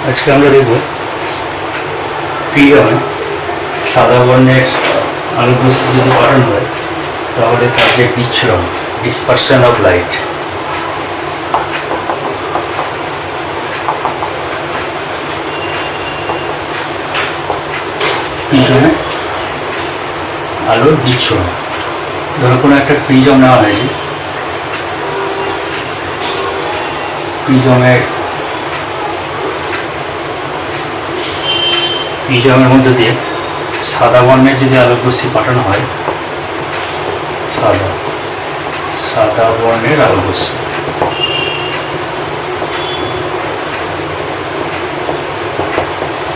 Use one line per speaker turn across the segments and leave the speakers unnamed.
আজকে আমরা দেখব প্রিয়মে সাদা বর্ণের আলোকবস্তু যদি পাঠানো হয় তাহলে তার যে বিচ্ছুরণ ডিসপারশন অফ লাইট প্রিজমে আলোর বিচ্ছুরণ। ধরো কোনো একটা প্রিজম নেওয়া হয়েছে, প্রিজমের মধ্যে দিয়ে সাদা বর্ণের যদি আলোকরশ্মি পাঠানো হয়, সাদা বর্ণের আলোকরশ্মি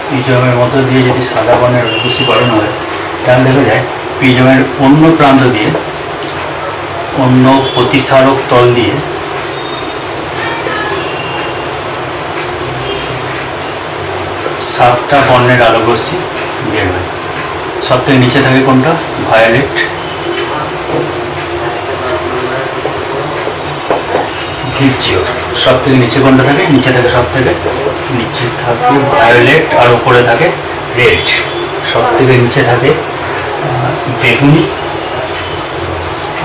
প্রিজমের মধ্যে দিয়ে যদি সাদা বর্ণের আলোকরশ্মি পাঠানো হয় তাহলে দেখা যায় প্রিজমের অন্য প্রান্ত দিয়ে, অন্য প্রতিসারক তল দিয়ে সাতটা বর্ণের আলোকরশ্মি বের হয়। সব থেকে নিচে থাকে কোনটা? ভায়োলেট, ভিজিওর। সব থেকে নিচে কোনটা থাকে? নিচে থাকে সব থেকে নিচে থাকে ভায়োলেট, আর উপরে থাকে রেড। সব থেকে নিচে থাকে বেগুনি,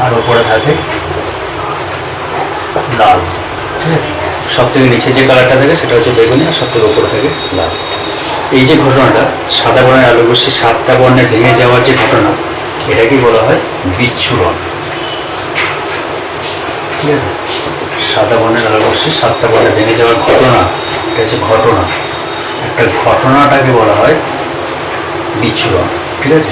আর উপরে থাকে লাল। ঠিক আছে, সব থেকে নিচে যে কালারটা থাকে সেটা হচ্ছে বেগুনি, আর সব থেকে উপরে থাকে লাল। এই যে ঘটনাটা, সাদা বর্ণের আলোকরশ্মি সাতটা বর্ণে ভেঙে যাওয়ার যে ঘটনা, এটাকে বলা হয় বিচ্ছুরণ। ঠিক আছে, সাদা বর্ণের আলোকরশ্মি সাতটা বর্ণে ভেঙে যাওয়ার ঘটনা, এটা হচ্ছে ঘটনা। একটা ঘটনাটাকে বলা হয় বিচ্ছুরণ। ঠিক আছে,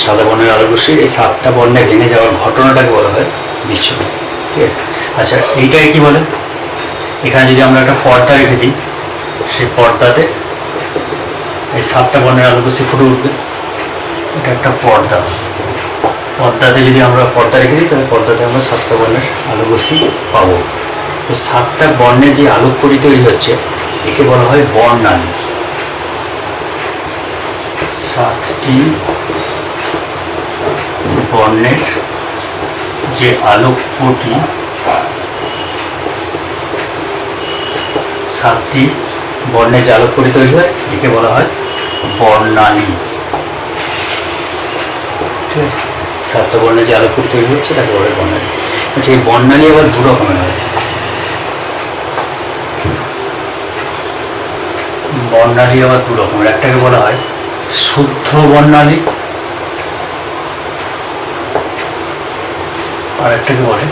সাদা বর্ণের আলোকরশ্মির এই সাতটা বর্ণে ভেঙে যাওয়ার ঘটনাটাকে বলা হয় বিচ্ছুরণ। ঠিক আছে, আচ্ছা এইটাই কি বলে? এখানে যদি আমরা একটা পর্দা রেখে দিই, সেই পর্দাতে এই সাতটা বর্ণের আলোকরশ্মি ফুটে উঠবে। এটা একটা পর্দা, পর্দাতে যদি আমরা পর্দা রেখে দিই তাহলে পর্দাতে আমরা সাতটা বর্ণের আলোকরশ্মি পাবো। তো সাতটা বর্ণে যে আলোককণি তৈরি হচ্ছে একে বলা হয় বর্ণালী। সাতটি বর্ণের যে আলোকপটি, সাতটি বর্ণে যে আলোকপটি তৈরি হয় একে বলা হয় বর্ণালী। ঠিক আছে, সাতটা বর্ণে যে আলোকপটি তৈরি হচ্ছে তাকে বলা হয় বর্ণালী। আচ্ছা, এই বর্ণালী আবার দু রকমের হয়। বর্ণালী আবার দু রকমের, একটাকে বলা হয় শুদ্ধ বর্ণালী, আর একটাকে বলে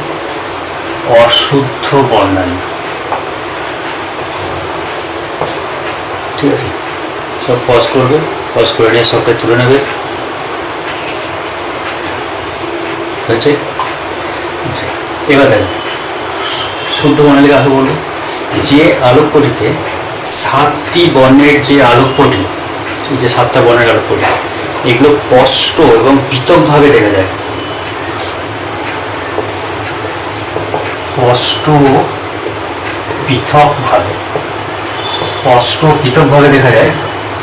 অশুদ্ধ বর্ণালী। ঠিক আছে, সব পজ করবে, পজ করে নিয়ে সবটা তুলে নেবে। হয়েছে? আচ্ছা, এবার দেখো শুদ্ধ বর্ণালী কাকে বলবো? যে আলোকপটিতে সাতটি বর্ণের যে আলোকপটি, এই যে সাতটা বর্ণের আলোকপটি, এগুলো স্পষ্ট এবং পৃথকভাবে দেখা যায়। স্পষ্ট পৃথকভাবে দেখা যায়,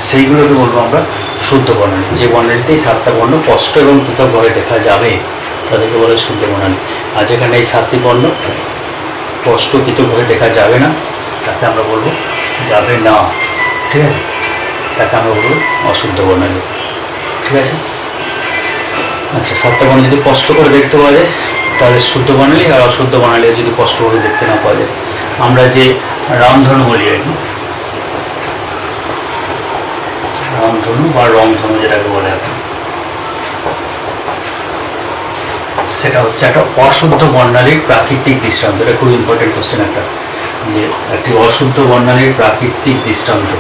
সেইগুলোকে বলবো আমরা শুদ্ধ বর্ণালী। যে বর্ণালীতে এই সাতটা বর্ণ স্পষ্ট এবং পৃথকভাবে দেখা যাবে তাদেরকে বলে শুদ্ধ বর্ণালী। আর যেখানে এই সাতটি বর্ণ স্পষ্ট পৃথকভাবে দেখা যাবে না তাকে আমরা বলবো যাবে না। ঠিক আছে, তাকে আমরা বলবো অশুদ্ধ বর্ণালী। ঠিক আছে, আচ্ছা, সাতটা বর্ণ যদি স্পষ্ট করে দেখতে পাওয়া যায় তাহলে শুদ্ধ বর্ণালী, আর অশুদ্ধ বর্ণালী যদি স্পষ্ট করে দেখতে না পাওয়া যায়, আমরা যে রামধনু বলি আর কি, রামধনু বা রংধনু যেটাকে বলে এখন, সেটা হচ্ছে একটা অশুদ্ধ বর্ণালীর প্রাকৃতিক দৃষ্টান্ত। এটা খুব ইম্পর্টেন্ট কোশ্চেন একটা, যে একটি অশুদ্ধ বর্ণালীর প্রাকৃতিক দৃষ্টান্ত।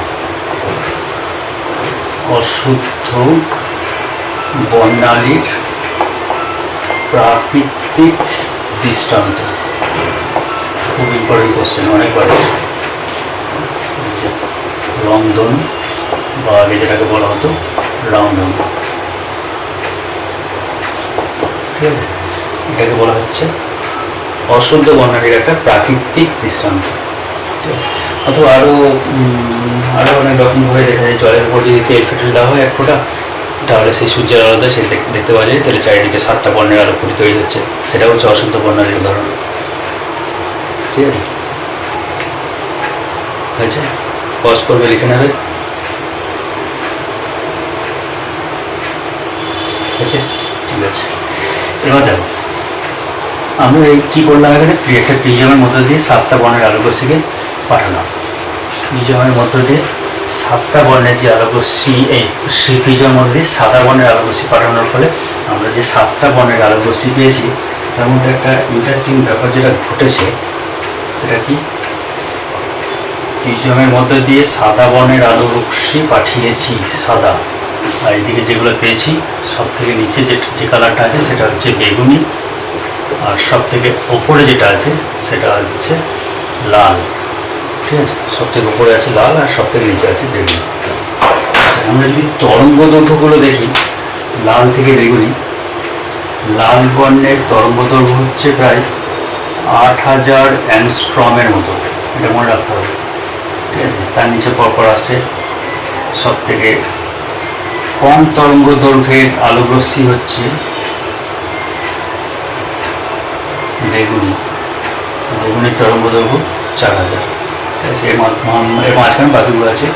অশুদ্ধ বর্ণালীর প্রাকৃতিক দৃষ্টান্ত খুব ইম্পর্টেন্ট কোশ্চেন, অনেকবার আছে। রংধনু বা আগে যেটাকে বলা হতো রামধনু। ঠিক আছে, এটাকে বলা হচ্ছে অশুদ্ধ বর্ণালীর একটা প্রাকৃতিক দৃষ্টান্ত। অথবা আরো অনেক রকমভাবে দেখা যায়। জলের উপর যদি তেল ফেটে দেওয়া হয় এক ফোঁটা, তাহলে সেই সূর্যের আলোতে সে দেখতে পাওয়া যায় তাহলে চারিদিকে সাতটা বর্ণের আলোকপটি তৈরি হচ্ছে, সেটা হচ্ছে অশুদ্ধ বর্ণালীর উদাহরণ। ঠিক আছে, হয়েছে? পজ করবে, লিখে নেবে। ঠিক আছে, ঠিক আছে। এবার দেখো আমরা এই কী করলাম, এখানে একটা প্রিজমের মধ্য দিয়ে 7টা বর্ণের আলোকরশ্মিকে পাঠালাম। প্রিজমের মধ্য দিয়ে 7টা বর্ণের যে আলোকরশ্মি, সেই প্রিজমের মধ্য দিয়ে সাদা বর্ণের আলোকরশ্মি পাঠানোর ফলে আমরা যে 7টা বর্ণের আলোকরশ্মি পেয়েছি, তার মধ্যে একটা ইন্টারেস্টিং ব্যাপার যেটা ঘটেছে সেটা কি, প্রিজমের মধ্য দিয়ে সাদা বর্ণের আলোকরশ্মি পাঠিয়েছি সাদা, আর এদিকে যেগুলো পেয়েছি সব থেকে নিচে যে কালারটা আছে সেটা হচ্ছে বেগুনি, আর সব থেকে ওপরে যেটা আছে সেটা হচ্ছে লাল। ঠিক আছে, সব থেকে উপরে আছে লাল আর সব থেকে নিচে আছে বেগুনি। আচ্ছা, আমরা যদি তরঙ্গ দৈর্ঘ্যগুলো দেখি, লাল থেকে বেগুনি, লাল বর্ণের তরঙ্গ দৈর্ঘ্য হচ্ছে প্রায় 8000 অ্যাংস্ট্রমের মতো, এটা মনে রাখতে হবে। ঠিক আছে, তার নিচে পরপর আসছে সব থেকে কম তরঙ্গ দৈর্ঘ্যের আলোকরশ্মি হচ্ছে বেগুনি, বেগুনির তরঙ্গ দৈর্ঘ্য 4000। ঠিক আছে, এর মাঝখানে বাকিগুলো আছে,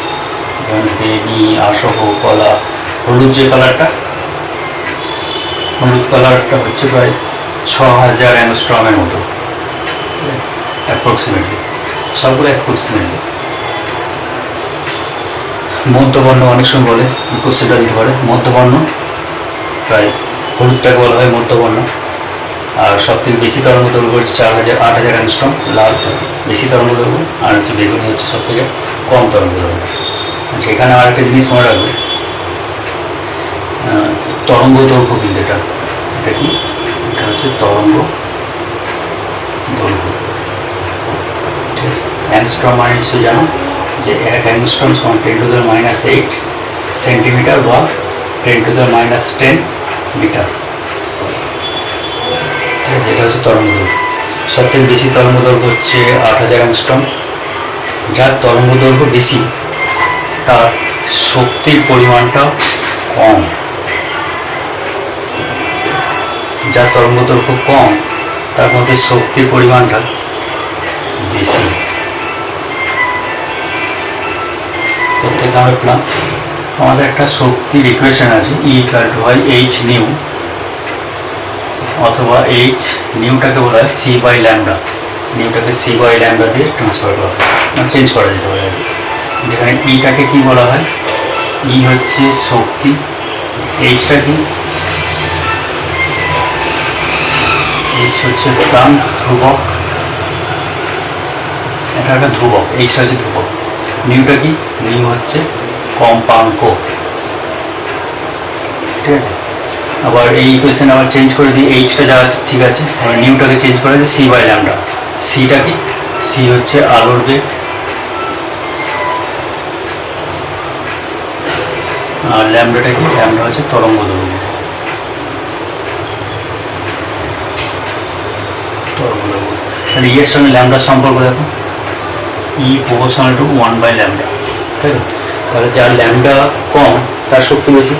যেমন বেনি, আসহ, কলা, হলুদ যে কালারটা, হলুদ কালারটা হচ্ছে প্রায় 6000 অ্যাংস্ট্রমের মতো, অ্যাপ্রক্সিমেটলি, সবগুলো অ্যাপ্রক্সিমেটলি। মধ্যবর্ণ অনেক সময় বলে, উপস্থিতটা দিতে পারে মধ্যবর্ণ, প্রায় হলুদটাকে বলা হয় মধ্যবর্ণ। আর সব থেকে বেশি তরঙ্গ দৈর্ঘ্য হচ্ছে 8000 অ্যাংস্ট্রম, লাল বেশি তরঙ্গ দৈর্ঘ্য, আর হচ্ছে বেগুনি হচ্ছে সব থেকে কম তরঙ্গ দৈর্ঘ্য। আচ্ছা, এখানে আর একটা জিনিস মনে রাখবে, তরঙ্গ দৈর্ঘ্য, কিন্তু এটা কি, এটা হচ্ছে তরঙ্গ দৈর্ঘ্য। ঠিক আছে, অ্যাংস্ট্রম মানে নিশ্চয়ই জানো যে 1 অ্যাংস্ট্রম সমান 10⁻⁸ সেন্টিমিটার বা 10⁻⁻10 মিটার। ঠিক আছে, এটা হচ্ছে তরঙ্গ দৈর্ঘ্য। সব থেকে বেশি তরঙ্গ দৈর্ঘ্য হচ্ছে 8000 অ্যাংস্ট্রম। যার তরঙ্গ দৈর্ঘ্য বেশি তার শক্তির পরিমাণটা কম, যার তরঙ্গ দৈর্ঘ্য কম তার মধ্যে শক্তির পরিমাণটা বেশি। প্রত্যেকে আমরা পেলাম, আমাদের একটা শক্তির ইকুয়েশন আছে, E=H নিউ, অথবা H নিউটাকে বলা হয় C/λ, নিউটাকে C/λ দিয়ে ট্রান্সফার করা হয়, চেঞ্জ করা যেতে পারে। যেখানে ইটাকে কি বলা হয়, ই হচ্ছে শক্তি, এইচটা কি, এইচ হচ্ছে প্রান্ত ধ্রুবক, এটা একটা ধ্রুবক, এইচটা হচ্ছে ধ্রুবক। নিউটা কি, নিউ হচ্ছে কম্পাঙ্ক। ঠিক আছে, আবার এই ইকুয়েশন আবার চেঞ্জ করে দিই, এইচটা যা আছে ঠিক আছে, আবার নিউটাকে চেঞ্জ করে দিই C/λ। সিটা কি, সি হচ্ছে আলোর বেগ, আর ল্যামডাটা কি, ল্যামডা হচ্ছে তরঙ্গ দৈর্ঘ্য। তাহলে এর সঙ্গে ল্যামডার সম্পর্ক দেখো, ই প্রপোর্শনাল টু 1/λ। তাই তো, তাহলে যার ল্যামডা কম তার শক্তি বেশি,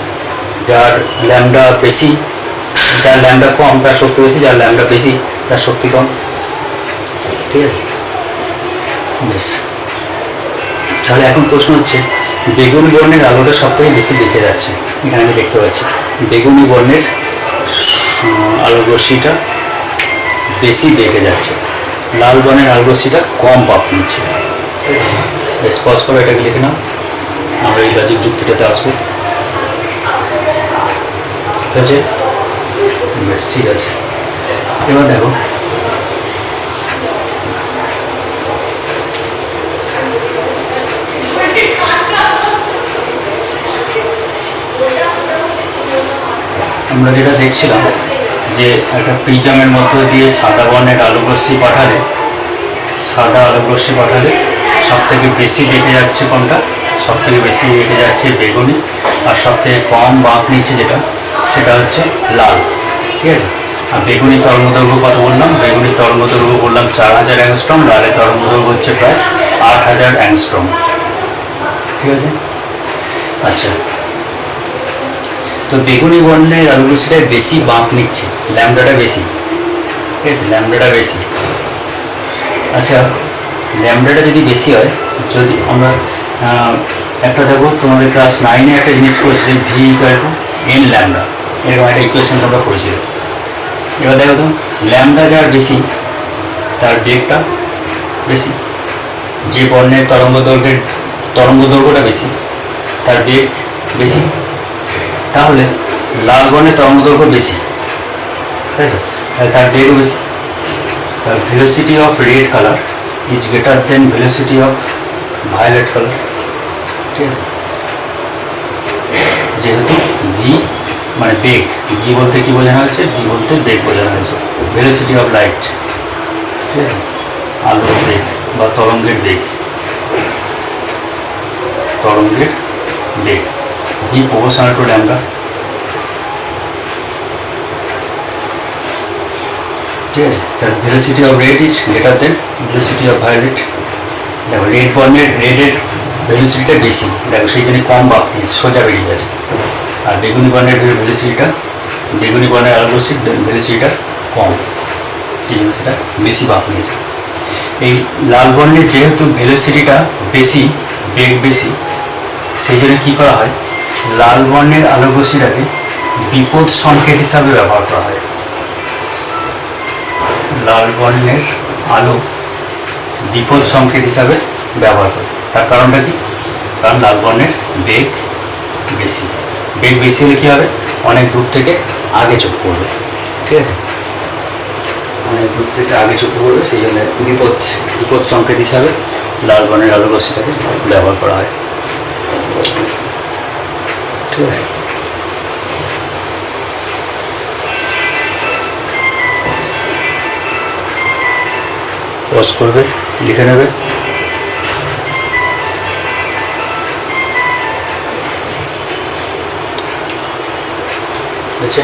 যার ল্যামডা বেশি, যার ল্যামডা কম তার শক্তি বেশি, যার ল্যামডা বেশি তার শক্তি কম। ঠিক আছে, বেশ। তাহলে এখন প্রশ্ন হচ্ছে, বেগুনি বর্ণের আলোটা সব থেকে বেশি বেঁকে যাচ্ছে, এখানে আমি দেখতে পাচ্ছি বেগুনি বর্ণের আলোরশ্মিটা বেশি বেঁকে যাচ্ছে, লাল বর্ণের আলোরশ্মিটা কম পাপ নিচ্ছে। স্পষ্ট করে এটাকে লিখে নাও, আমরা এই লজিক যুক্তিটাতে আসবো। ঠিক আছে, বেশ, ঠিক আছে। এবার দেখো, আমরা যেটা দেখছিলাম যে একটা প্রিজমের মধ্য দিয়ে সাদা বর্ণের আলোকরশ্মি পাঠালে, সাদা আলোকরশ্মি পাঠালে সব থেকে বেশি বেঁকে যাচ্ছে কোনটা, সব থেকে বেশি বেঁকে যাচ্ছে বেগুনি, আর সব থেকে কম বাঁক নিচ্ছে যেটা সেটা হচ্ছে লাল। ঠিক আছে, আর বেগুনি তরঙ্গ দৈর্ঘ্য কত বললাম, বেগুনি তরঙ্গ দৈর্ঘ্য বললাম 4000 অ্যাংস্ট্রম, লালের তরঙ্গ দৈর্ঘ্য হচ্ছে প্রায় 8000 অ্যাংস্ট্রম। ঠিক আছে, আচ্ছা, তো বেগুনি বর্ণের আলোকরশ্মিটা বেশি বাঁক নিচ্ছে, ল্যামডাটা বেশি। ঠিক আছে, ল্যামডাটা বেশি। আচ্ছা, ল্যামডাটা যদি বেশি হয়, যদি আমরা একটা দেখো তোমাদের ক্লাস 9-এ একটা জিনিস করেছিল, V equal to N lambda, এরকম একটা ইকুয়েশন তোমরা করেছিল। এবার দেখো তো, ল্যামডা যার বেশি তার বেগটা বেশি, যে বর্ণের তরঙ্গ দৈর্ঘ্যটা বেশি তার বেগ বেশি। তাহলে লাল বর্ণের তরঙ্গ দৈর্ঘ্য বেশি, তাই তো, তাহলে তার বেগও বেশি। তার velocity of red colour is greater than velocity of violet colour. ঠিক আছে, যেহেতু ভি মানে বেগ, ভি বলতে কি বোঝানো হয়েছে, ভি বলতে বেগ বোঝানো হয়েছে, ভেলোসিটি অফ লাইট। ঠিক আছে, আলোর বেগ বা তরঙ্গের বেগ, ভি প্রপোর্শনাল টু ল্যামডা। ঠিক আছে, তার velocity of red is greater than velocity of violet. দেখো রেড বর্ণের রেডের ভেলোসিটিটা বেশি, দেখো সেই জন্য কম বাঁক নিয়েছে, সোজা বেরিয়ে গেছে। আর বেগুনি বর্ণের বেগুনি বর্ণের আলোরশ্মির ভেলোসিটিটা কম, সেই জন্য সেটা বেশি বাঁক নিয়েছে। এই লাল বর্ণের যেহেতু ভেলোসিটিটা বেশি, বেগ বেশি, সেই জন্য কী করা হয়, লাল বর্ণের আলোকরশ্মিটাকে বিপদ সংকেত হিসাবে ব্যবহার করা হয়। লাল বর্ণের আলো বিপদ সংকেত হিসাবে ব্যবহার করে। তার কারণটা কি, কারণ লাল বর্ণের বেগ বেশি, বেগ বেশি হলে কী হবে, অনেক দূর থেকে আগে চোখ পড়বে। ঠিক আছে, অনেক দূর থেকে আগে চোখে পড়বে, সেই জন্য বিপদ সংকেত হিসাবে লাল বর্ণের আলোকরশ্মিটাকে ব্যবহার করা হয়। ঠিক আছে, পজ করবে, লিখে নেবে। আচ্ছা,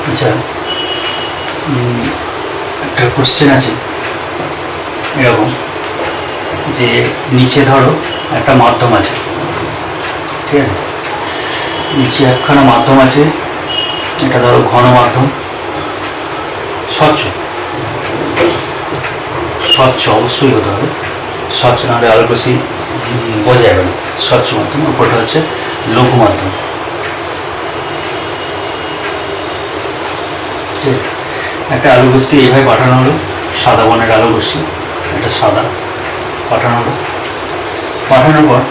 আচ্ছা, একটা কোশ্চেন আছে এরকম যে, নিচে ধরো একটা মাধ্যম আছে, ঠিক আছে, নিচে একখানা মাধ্যম আছে, এটা ধরো ঘন মাধ্যম, স্বচ্ছ অবশ্যই হতে হবে, স্বচ্ছ নাহলে আলোকরশ্মি বোঝা যাবে না। স্বচ্ছ মাধ্যম, উপরটা হচ্ছে লঘু মাধ্যম। একটা আলোকরশ্মি এইভাবে পাঠানো হলো, সাদা বর্ণের আলোকরশ্মি, একটা সাদা পাঠানো হলো, পাঠানোর পর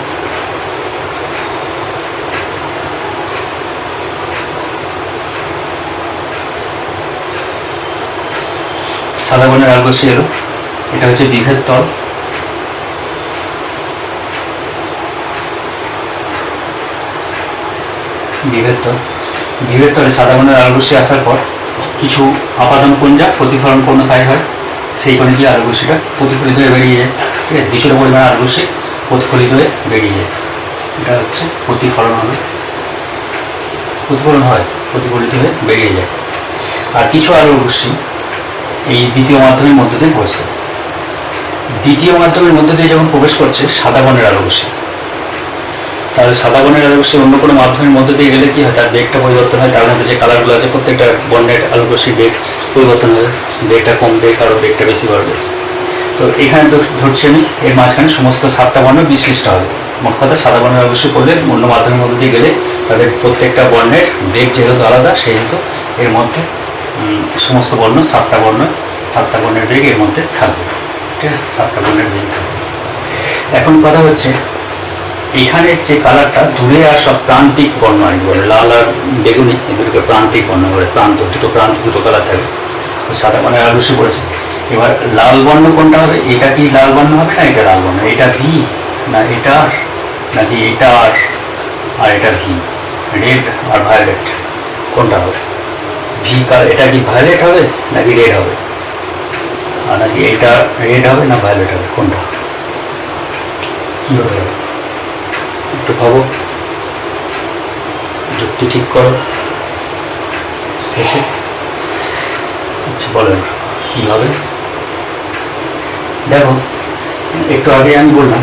সাদা বর্ণের আলোকরশ্মি এলো, এটা হচ্ছে বিভেদ তল, বিভেদ তলে সাদা বর্ণের আলোকরশ্মি আসার পর কিছু আপাদন কোণ যা প্রতিফলন কোণ তাই হয়, সেই কোণে গিয়ে আলোকরশ্মিটা প্রতিফলিত হয়ে বেরিয়ে যায়। ঠিক আছে, কিছুটা পরিমাণ আলোকরশ্মি প্রতিফলিত হয়ে বেরিয়ে যায়, এটা হচ্ছে প্রতিফলন হবে, প্রতিফলিত হয়ে বেরিয়ে যায়। আর কিছু আলোকরশ্মি এই দ্বিতীয় মাধ্যমের মধ্য দিয়ে প্রবেশ করে, দ্বিতীয় মাধ্যমের মধ্য দিয়ে যখন প্রবেশ করছে সাদা বর্ণের আলোকরশ্মি, তাহলে সাদা বর্ণের আলোকরশ্মি অন্য কোনো মাধ্যমের মধ্যে দিয়ে গেলে কি হয়, তার বেগটা পরিবর্তন হয়, তার মধ্যে যে কালারগুলো আছে প্রত্যেকটা বর্ণের আলোকরশ্মির বেগ পরিবর্তন হবে, বেগটা কমবে, কারো বেগটা বেশি বাড়বে। তো এখানে তো ধরছি আমি এর মাঝখানে সমস্ত 7টা বর্ণ বিশ্লিষ্ট হবে। মোট কথা সাদা বর্ণের আলোকরশ্মি পড়লে অন্য মাধ্যমের মধ্যে দিয়ে গেলে তাদের প্রত্যেকটা বর্ণের বেগ যেহেতু আলাদা, সেহেতু এর মধ্যে সমস্ত বর্ণ 7টা বর্ণের বেগ এর মধ্যে থাকবে। ঠিক আছে, 7টা বর্ণের বেগ থাকবে। এখন কথা হচ্ছে এখানে যে কালারটা দূরে আর সব প্রান্তিক বর্ণ আর বলে, লাল আর বেগুনি এই দুটোকে প্রান্তিক বর্ণ বলে, দুটো কালার থাকে, সাদা বর্ণের আলোকরশ্মি পড়েছে। এবার লাল বর্ণ কোনটা হবে, এটা কি লাল বর্ণ হবে না এটা লাল বর্ণ, এটা ভি না এটা আর, নাকি এটা আর এটা ভি, রেড আর ভায়োলেট কোনটা হবে, ভি কালার, এটা কি ভায়োলেট হবে নাকি রেড হবে, আর নাকি এটা রেড হবে না ভায়োলেট হবে, কোনটা কি হবে, একটু ভাবো, যুক্তি ঠিক করো। আচ্ছা, বলেন কি হবে। দেখো একটু আগে আমি বললাম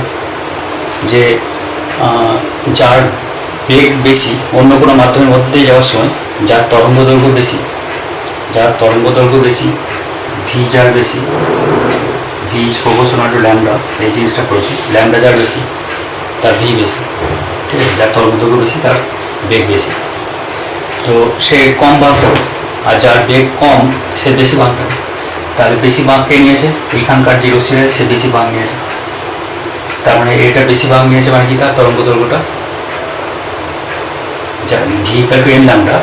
যে যার বেগ বেশি অন্য কোনো মাধ্যমের মধ্যে যাওয়ার সময় যার তরঙ্গ দৈর্ঘ্য বেশি ভি যার বেশি, V is proportional to lambda, এই জিনিসটা করেছি, ল্যামডা যার বেশি তার ভি বেশি, ঠিক আছে, যার তরঙ্গ দৈর্ঘ্য বেশি তার বেগ বেশি। তো সে কম বাঁকতে হবে, আর যার বেগ কম সে বেশি বাঁকতে হবে। তাহলে বেশি বাঁক কে নিয়েছে, এখানকার জিরো সিরে সে বেশি বাঁক নিয়েছে, তার মানে এটা বেশি বাঁক নিয়েছে, মানে কি তার তরঙ্গ দৈর্ঘ্যটা যা V equal to N lambda,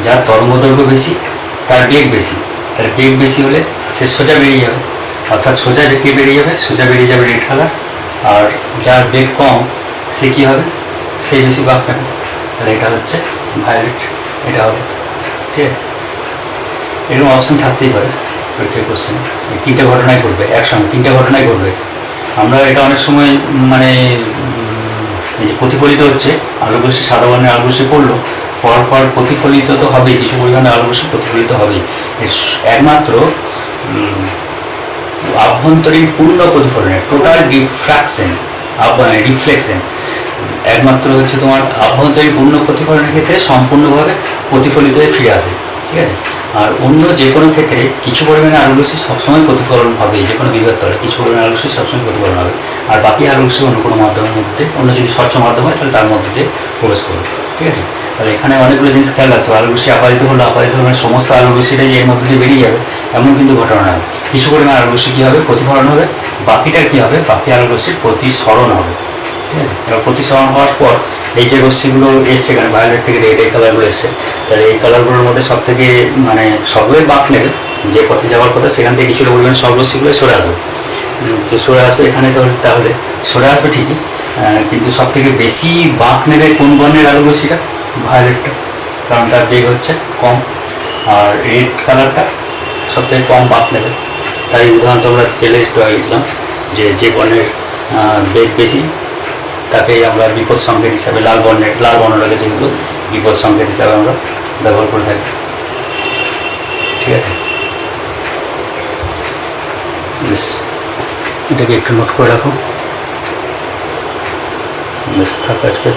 যার তরঙ্গ দৈর্ঘ্য বেশি তার বেগ বেশি, তাহলে বেগ বেশি হলে সে সোজা বেরিয়ে যাবে, অর্থাৎ সোজা যে কে বেরিয়ে যাবে, সোজা বেরিয়ে যাবে রেড কালার। আর যার বেগ কম সে কী হবে, সে বেশি বাঁক নেবে, তাহলে এটা হচ্ছে ভায়োলেট, এটা হবে, ঠিক আছে। এরকম অপশান থাকতেই পারে পরীক্ষার কোশ্চেনে, তিনটে ঘটনাই ঘটবে একসঙ্গে, তিনটে ঘটনাই ঘটবে। আমরা এটা অনেক সময় মানে এই যে প্রতিফলিত হচ্ছে আলোকরশ্মি, সাদা বর্ণের আলোকরশ্মি পড়লো, পর প্রতিফলিত তো হবেই, কিছু পরিমাণে আলোকরশ্মি প্রতিফলিত হবেই, একমাত্র আভ্যন্তরীণ পূর্ণ প্রতিফলনের টোটাল রিফ্লেকশন একমাত্র হচ্ছে তোমার আভ্যন্তরীণ পূর্ণ প্রতিফলনের ক্ষেত্রে সম্পূর্ণভাবে প্রতিফলিত হয়ে ফিরে আসে, ঠিক আছে। আর অন্য যে কোনো ক্ষেত্রে কিছু পরিমাণে আলোকরশ্মি সবসময় প্রতিফলন হবে, যে কোনো বিভাগ তলে কিছু পরিমাণে আলোকরশ্মি সবসময় প্রতিফলন হবে, আর বাকি আলোকরশ্মি অন্য কোনো মাধ্যমের মধ্যে, অন্য যদি স্বচ্ছ মাধ্যম হয় তাহলে তার মধ্যে দিয়ে প্রবেশ করবে, ঠিক আছে। তাহলে এখানে অনেকগুলো জিনিস খেয়াল রাখতে হবে, আলোকরশ্মি আপাদিত হলো মানে সমস্ত আলোকরশ্মিটাই যে এর মধ্যে দিয়ে বেরিয়ে যাবে এমন কিন্তু ঘটনা নয়। কিছু পরিমাণ আলোকরশ্মি কী হবে, প্রতিফলন হবে, বাকিটার কী হবে, বাকি আলোকরশ্মির প্রতিসরণ হবে, ঠিক আছে। এবার প্রতিসরণ হওয়ার পর এই যে রশ্মিগুলো এসছে এখানে ভায়োলেট থেকে রেড, এই কালারগুলো এসছে, তাহলে এই কালারগুলোর মধ্যে সব থেকে মানে সবগুলোই বাঁক নেবে, যে পথে যাওয়ার কথা সেখান থেকে কিছুটা পরিমাণ সব রশ্মিগুলো সরে আসবে, তো সরে আসবে এখানে, তাহলে সরে আসবে ঠিকই, কিন্তু সব থেকে বেশি বাঁক নেবে কোন বর্ণের আলোকরশ্মিটা, ভায়োলেটটা, কারণ তার বেগ হচ্ছে কম, আর রেড কালারটা সব থেকে কম বাঁক নেবে। তাই উদাহরণ আমরা পেলে লিখলাম যে বর্ণের বেগ বেশি তাকেই আমরা বিপদ সংকেত হিসাবে লাল বর্ণটাকে যেহেতু বিপদ সংকেত হিসাবে আমরা ব্যবহার করে থাকি, ঠিক আছে। বেশ, এটাকে একটু নোট করে রাখো, বেশ থাক আজকে।